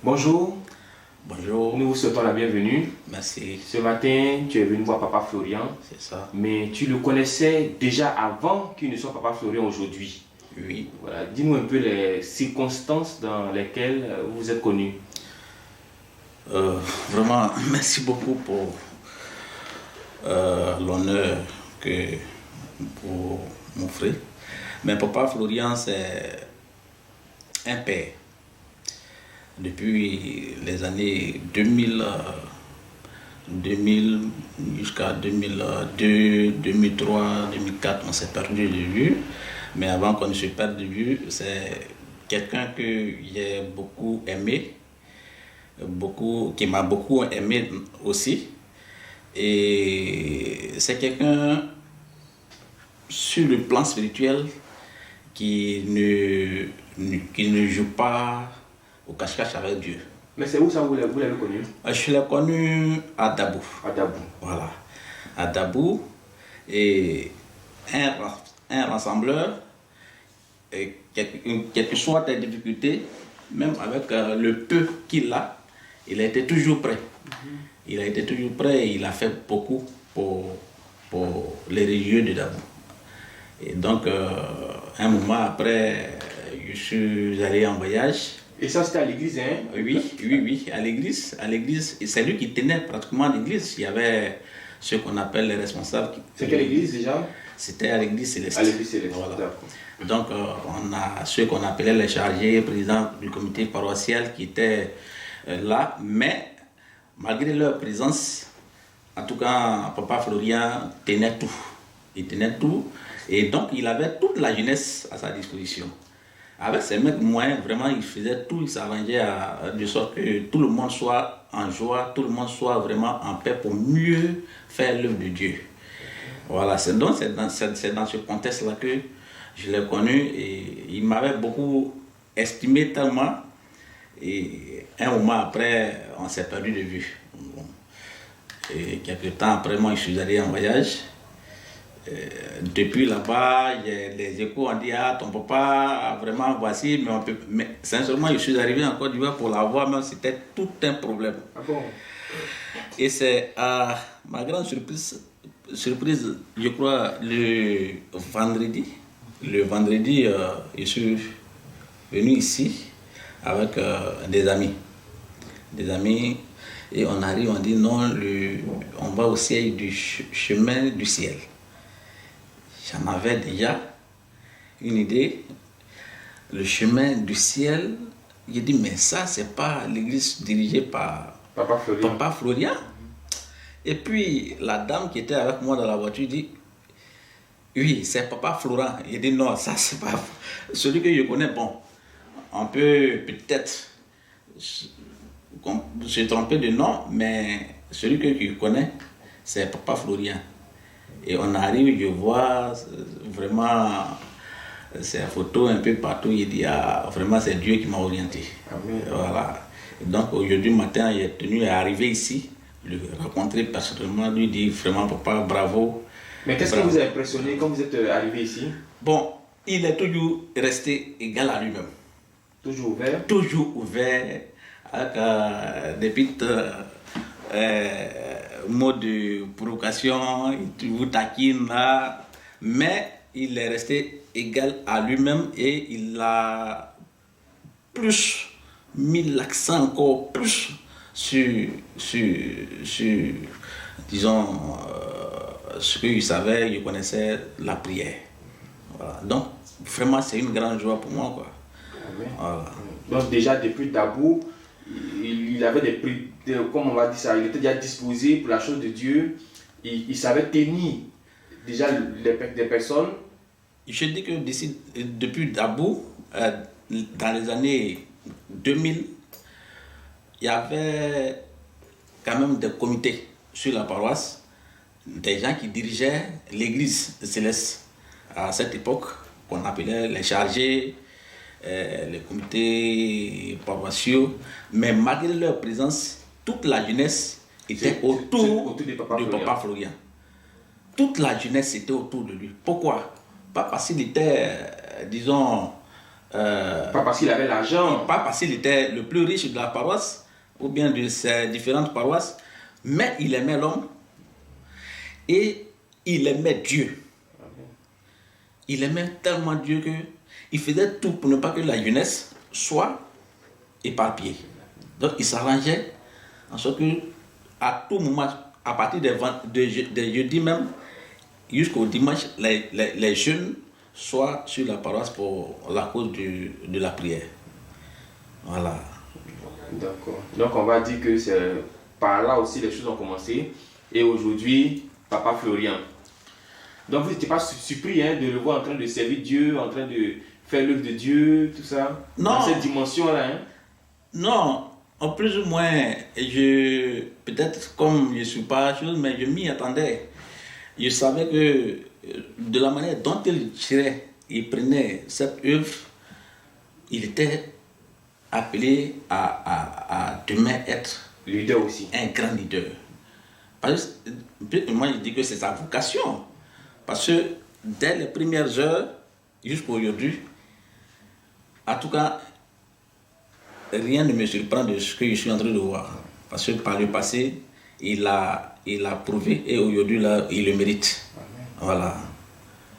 Bonjour, Bonjour, nous vous souhaitons la bienvenue. merci, Ce matin, tu es venu voir Papa Florian, c'est ça. mais tu le connaissais déjà avant qu'il ne soit Papa Florian aujourd'hui. Oui, Voilà, dis-nous un peu les circonstances dans lesquelles vous vous êtes connus. Euh, vraiment, merci beaucoup pour l'honneur que vous m'offrez. Mais Papa Florian, c'est un père. Depuis les années 2000 jusqu'à 2002, 2003, 2004, on s'est perdu de vue. Mais avant qu'on ne se perde de vue, c'est quelqu'un que j'ai beaucoup aimé, qui m'a beaucoup aimé aussi. Et c'est quelqu'un sur le plan spirituel qui ne joue pas au cache-cache avec Dieu. Mais c'est où ça vous l'avez connu? Je l'ai connu à Dabou. À Dabou. Voilà. À Dabou. Et un, un rassembleur, et quelles que soient tes difficultés, même avec le peu qu'il a, il a été toujours prêt. Il a été toujours prêt et il a fait beaucoup pour les religieux de Dabou. Et donc, un moment après, je suis allé en voyage. Et ça, c'était à l'église, hein? Oui, à l'église. À l'église, et c'est lui qui tenait pratiquement l'église. Il y avait ce qu'on appelle les responsables. C'est quelle église déjà? C'était à l'église Céleste. À l'église Céleste, Voilà. d'accord. Donc, on a ceux qu'on appelait les chargés, présidents du comité paroissial qui étaient là. Mais, malgré leur présence, en tout cas, Papa Florian tenait tout. Il tenait tout. Et donc, il avait toute la jeunesse à sa disposition. Avec ses mecs moyens, vraiment, il faisait tout, il s'arrangeait de sorte que tout le monde soit en joie, tout le monde soit vraiment en paix pour mieux faire l'œuvre de Dieu. Voilà, c'est dans ce contexte-là que je l'ai connu et il m'avait beaucoup estimé tellement. Et un moment après, on s'est perdu de vue. Bon. Et quelques temps après, moi, je suis allé en voyage. Depuis là-bas, les échos ont dit ah ton papa vraiment voici, mais sincèrement je suis arrivé en Côte d'Ivoire pour la voir, mais c'était tout un problème. Ah bon? Et c'est à ma grande surprise, je crois le vendredi, je suis venu ici avec des amis et on arrive, on dit non, on va au siège du chemin du ciel. J'en avais déjà une idée. Le chemin du ciel, j'ai dit, mais ça, c'est pas l'église dirigée par Papa Florian. Et puis, la dame qui était avec moi dans la voiture dit, oui, c'est Papa Florent. J'ai dit, non, ça, c'est pas celui que je connais. Bon, on peut peut-être se tromper de nom, mais celui que je connais, c'est Papa Florian. Et on arrive, je vois vraiment ces photos un peu partout. Il dit, ah, vraiment, c'est Dieu qui m'a orienté. Amen. Voilà. Et donc, aujourd'hui matin, il est tenu à arriver ici, le rencontrer personnellement, lui dire vraiment, papa, bravo. Mais qu'est-ce qui vous a impressionné quand vous êtes arrivé ici? Bon, il est toujours resté égal à lui-même. Toujours ouvert? Toujours ouvert, avec des petites mots de provocation, il vous taquine là, mais il est resté égal à lui-même et il a plus mis l'accent encore plus sur disons, ce qu'il savait, il connaissait la prière. Voilà. Donc, vraiment, c'est une grande joie pour moi, quoi. Voilà. Donc déjà depuis Dabou, il avait comme on va dire ça, il était déjà disposé pour la chose de Dieu. Il savait tenir déjà des personnes. Je dis que depuis Dabou, dans les années 2000, il y avait quand même des comités sur la paroisse, des gens qui dirigeaient l'église Céleste à cette époque, qu'on appelait les chargés, les comités paroissiaux, mais malgré leur présence, toute la jeunesse était autour de Papa Florian. Toute la jeunesse était autour de lui. Pourquoi? Pas parce qu'il était, disons, Pas parce qu'il avait l'argent. Pas parce qu'il était le plus riche de la paroisse ou bien de ses différentes paroisses, mais il aimait l'homme et il aimait Dieu. Il aimait tellement Dieu qu'il faisait tout pour ne pas que la jeunesse soit éparpillée. Donc il s'arrangeait en sorte que à tout moment, à partir des jeudis même jusqu'au dimanche, les jeunes soient sur la paroisse pour la cause de la prière. Voilà. D'accord. Donc on va dire que c'est par là aussi les choses ont commencé. Et aujourd'hui, Papa Florian. Donc vous n'étiez pas surpris de le voir en train de servir Dieu, en train de faire l'œuvre de Dieu, tout ça, non. Dans cette dimension-là. Non, en plus ou moins, peut-être comme je ne suis pas chose, mais je m'y attendais. Je savais que de la manière dont il prenait cette œuvre, il était appelé à demain être leader aussi. Un grand leader. Parce que, moi je dis que c'est sa vocation. Parce que dès les premières heures jusqu'à aujourd'hui, en tout cas, rien ne me surprend de ce que je suis en train de voir. Parce que par le passé, il a prouvé et aujourd'hui, là, il le mérite. Amen. Voilà.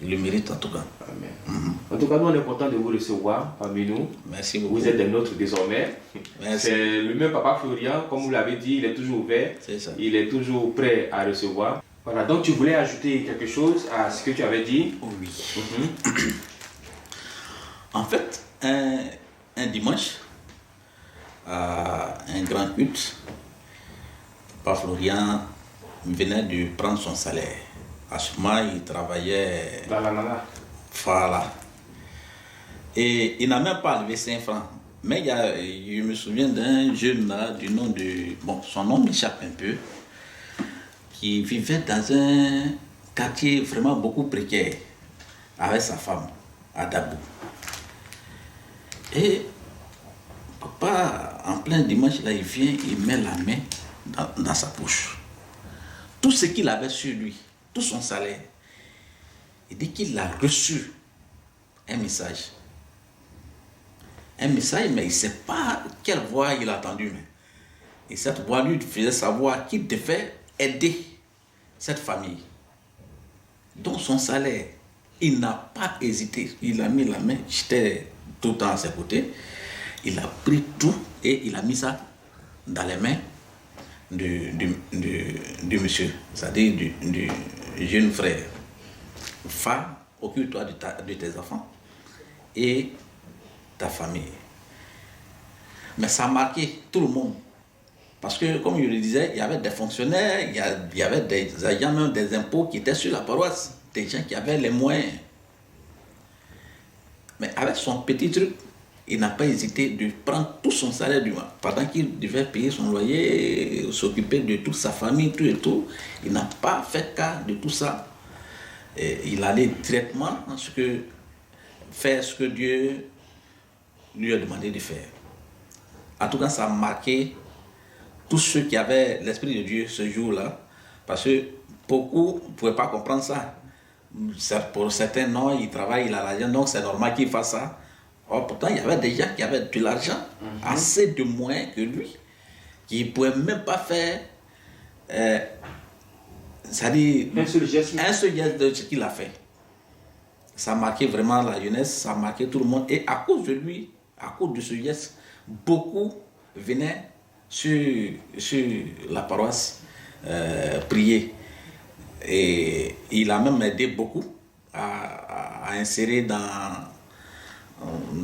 Il le mérite en tout cas. Amen. En tout cas, nous, on est content de vous recevoir parmi nous. Merci beaucoup. Vous êtes des nôtres désormais. Merci. C'est le même Papa Florian, comme vous l'avez dit, il est toujours ouvert. C'est ça. Il est toujours prêt à recevoir. Voilà, donc tu voulais ajouter quelque chose à ce que tu avais dit? Oui. En fait, un dimanche, à un grand culte, Papa Florian venait de prendre son salaire. À ce moment, il travaillait... Dans la nana. Voilà. Et il n'a même pas levé 5 francs. Mais je me souviens d'un jeune là, du nom de... Bon, son nom m'échappe un peu. Qui vivait dans un quartier vraiment beaucoup précaire. Avec sa femme, à Dabou. Et papa, en plein dimanche, là, il vient, il met la main dans sa poche. Tout ce qu'il avait sur lui, tout son salaire, il dit qu'il a reçu un message. Un message, mais il ne sait pas quelle voix il a entendu. Et cette voix lui faisait savoir qu'il devait aider cette famille. Donc son salaire, il n'a pas hésité. Il a mis la main, j'étais tout le temps à ses côtés. Il a pris tout et il a mis ça dans les mains du monsieur, c'est-à-dire du jeune frère. Va, occupe-toi de tes enfants et ta famille. Mais ça a marqué tout le monde. Parce que, comme je le disais, il y avait des fonctionnaires, il y avait des agents, même des impôts qui étaient sur la paroisse, des gens qui avaient les moyens. Mais avec son petit truc, il n'a pas hésité de prendre tout son salaire du mois. Pendant qu'il devait payer son loyer, s'occuper de toute sa famille, tout et tout, il n'a pas fait cas de tout ça. Et il allait directement faire ce que Dieu lui a demandé de faire. En tout cas, ça a marqué tous ceux qui avaient l'Esprit de Dieu ce jour-là, parce que beaucoup ne pouvaient pas comprendre ça. Pour certains, non, ils travaillent, il a l'argent, donc c'est normal qu'il fasse ça. Or, pourtant, il y avait des gens qui avaient de l'argent, assez de moyens que lui, qui ne pouvaient même pas faire c'est-à-dire un seul geste de ce qu'il a fait. Ça a marqué vraiment la jeunesse, ça a marqué tout le monde. Et à cause de lui, à cause de ce geste, beaucoup venaient sur la paroisse prier. Et il a même aidé beaucoup à insérer dans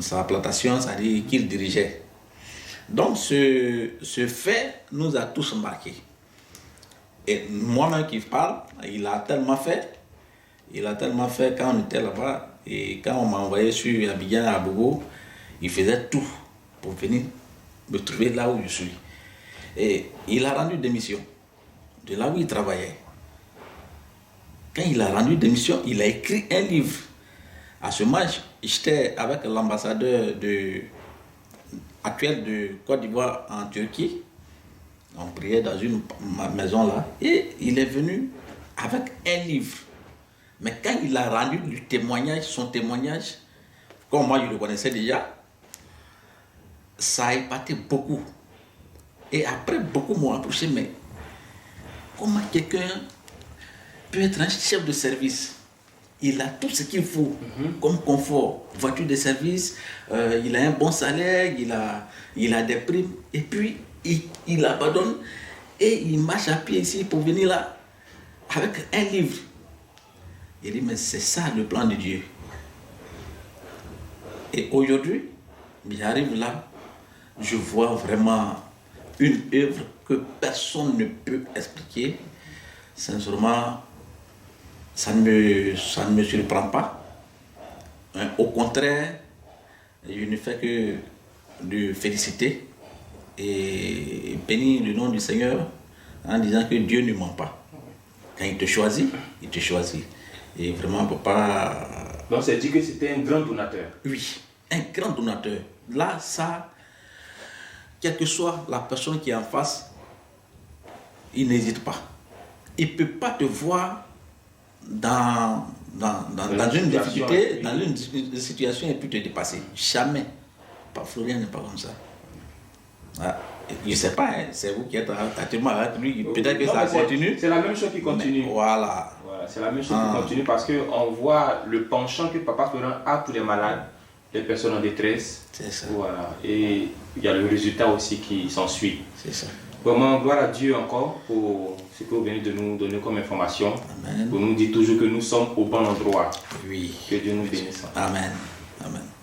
sa plantation, c'est-à-dire qu'il dirigeait. Donc ce fait nous a tous marqués. Et moi-même qui parle, il a tellement fait quand on était là-bas, et quand on m'a envoyé sur Abidjan, à Bogo, il faisait tout pour venir me trouver là où je suis. Et il a rendu démission de là où il travaillait. Quand il a rendu démission, il a écrit un livre. À ce moment, j'étais avec l'ambassadeur actuel de Côte d'Ivoire en Turquie. On priait dans une maison là. Et il est venu avec un livre. Mais quand il a rendu son témoignage, comme moi je le connaissais déjà, ça a épaté beaucoup. Et après, beaucoup m'ont approché, mais comment quelqu'un peut être un chef de service? Il a tout ce qu'il faut comme confort, voiture de service, il a un bon salaire, il a des primes, et puis il abandonne et il marche à pied ici pour venir là avec un livre. Il dit, mais c'est ça le plan de Dieu. Et aujourd'hui, j'arrive là, je vois vraiment une œuvre que personne ne peut expliquer. Sincèrement, ça ne me surprend pas. Au contraire, je ne fais que de féliciter et bénir le nom du Seigneur en disant que Dieu ne ment pas. Quand il te choisit, il te choisit. Et vraiment, papa... Donc, c'est dit que c'était un grand donateur. Oui, un grand donateur. Là, ça, quelle que soit la personne qui est en face, il n'hésite pas. Il ne peut pas te voir dans une difficulté, dans une situation et puis te dépasser. Jamais. Florian n'est pas comme ça. Ah, je ne sais pas, hein, c'est vous qui êtes actuellement avec lui. Peut-être que ça continue. C'est la même chose qui continue. Voilà. C'est la même chose qui continue parce qu'on voit le penchant que Papa Florian a pour les malades, les personnes en détresse. C'est ça. Voilà. Et il y a le résultat aussi qui s'ensuit. C'est ça. Vraiment, gloire à Dieu encore pour ce que vous venez de nous donner comme information. Amen. Pour nous dire toujours que nous sommes au bon endroit. Oui. Que Dieu nous bénisse. Amen. Amen.